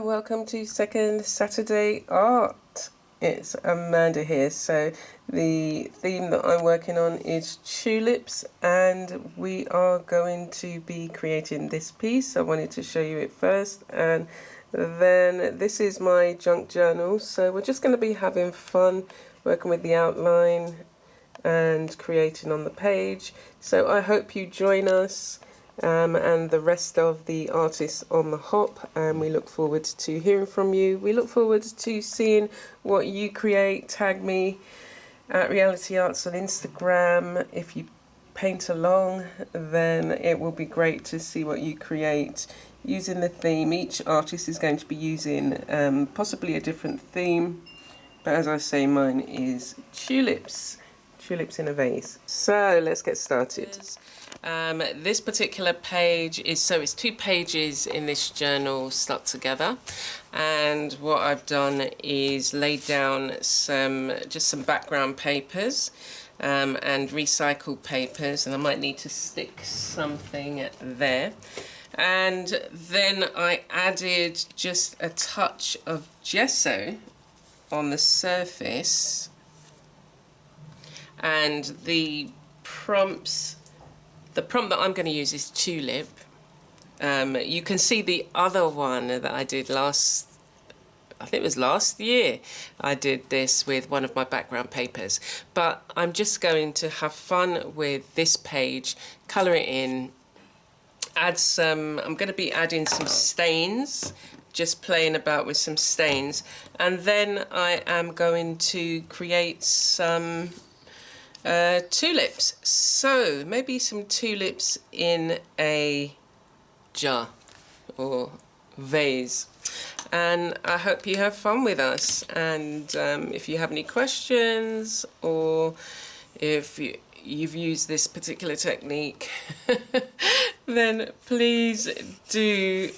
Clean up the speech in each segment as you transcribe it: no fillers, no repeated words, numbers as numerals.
and welcome to Second Saturday Art. It's Amanda here. So the theme that I'm working on is tulips, and we are going to be creating this piece. I wanted to show you it first, and then this is my junk journal. So we're just going to be having fun working with the outline and creating on the page. So I hope you join us and the rest of the artists on the hop, and we look forward to hearing from you. We look forward to seeing what you create. Tag me at Reality Arts on Instagram. If you paint along, then it will be great to see what you create using the theme. Each artist is going to be using possibly a different theme, but as I say, mine is tulips. Tulips in a vase. So let's get started. This particular page is, it's 2 pages in this journal stuck together, and what I've done is laid down just some background papers and recycled papers, and I might need to stick something there. And then I added just a touch of gesso on the surface, and the prompt that I'm going to use is Tulip. You can see the other one that I did I think it was last year, I did this with one of my background papers. But I'm just going to have fun with this page, colour it in, I'm going to be adding some stains, just playing about with some stains, and then I am going to create some tulips. So maybe some tulips in a jar or vase, and I hope you have fun with us. And if you have any questions, or if you've used this particular technique, then please do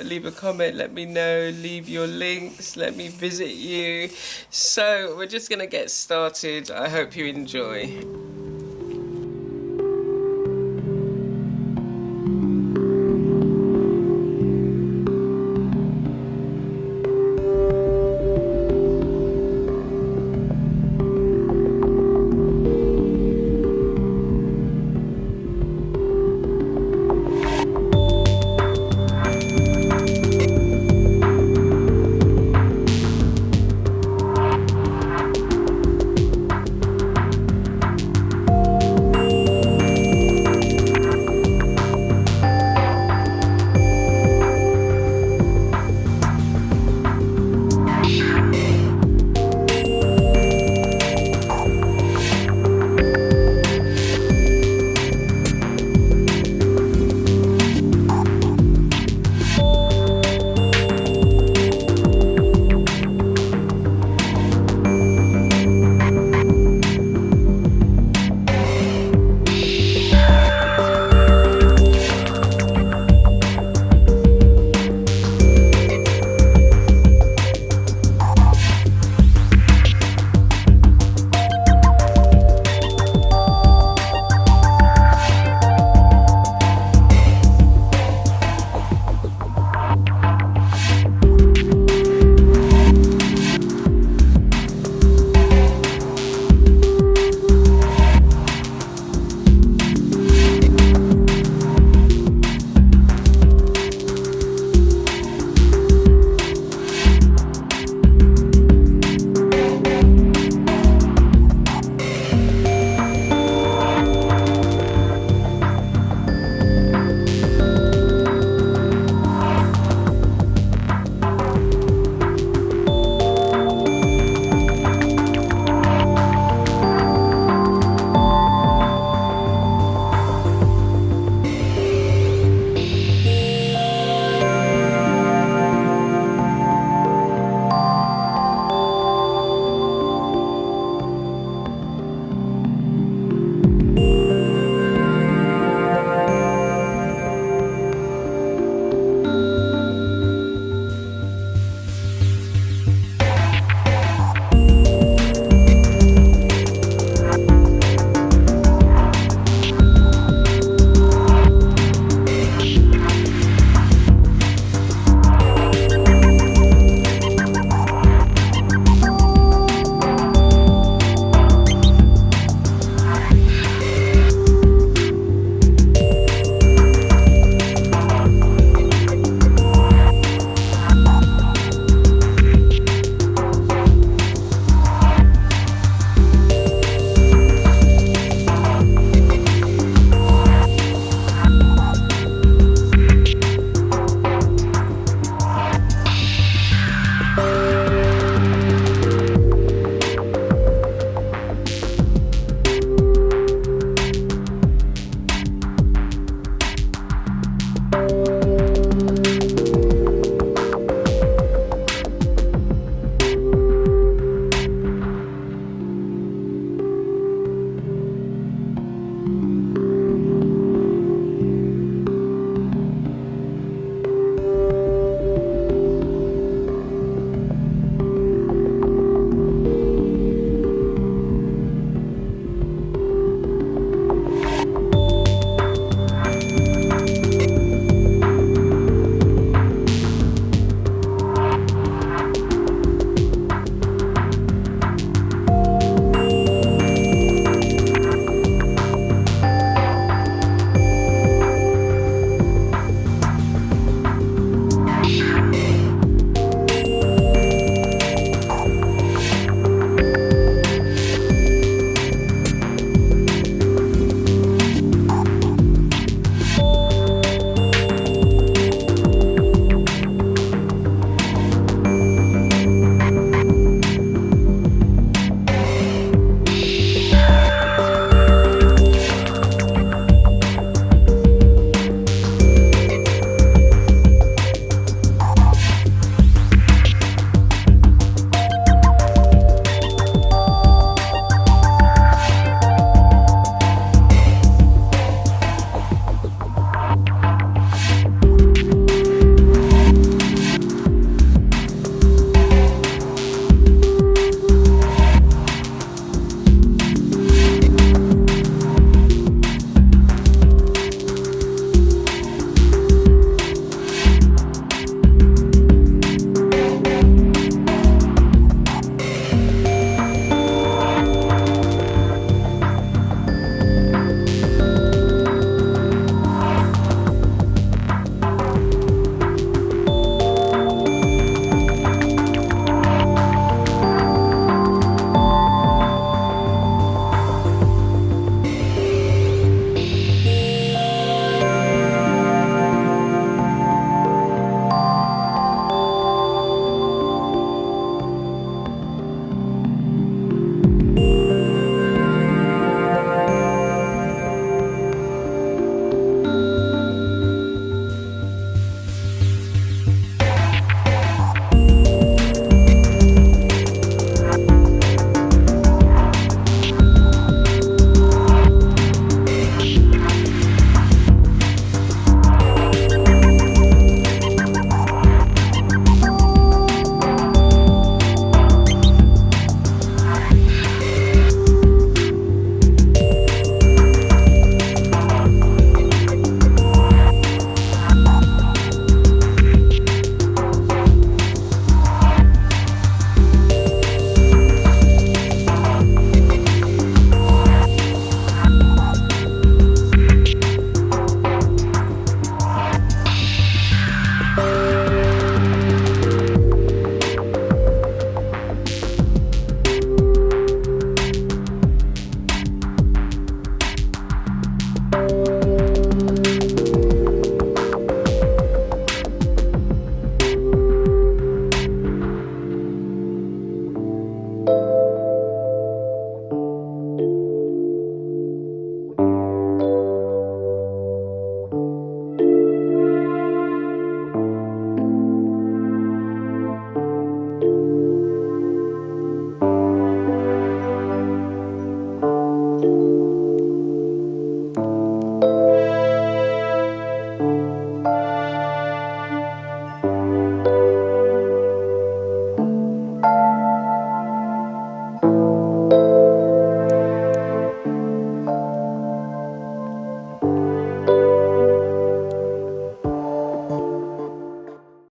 leave a comment, let me know, leave your links, let me visit you. So we're just going to get started. I hope you enjoy.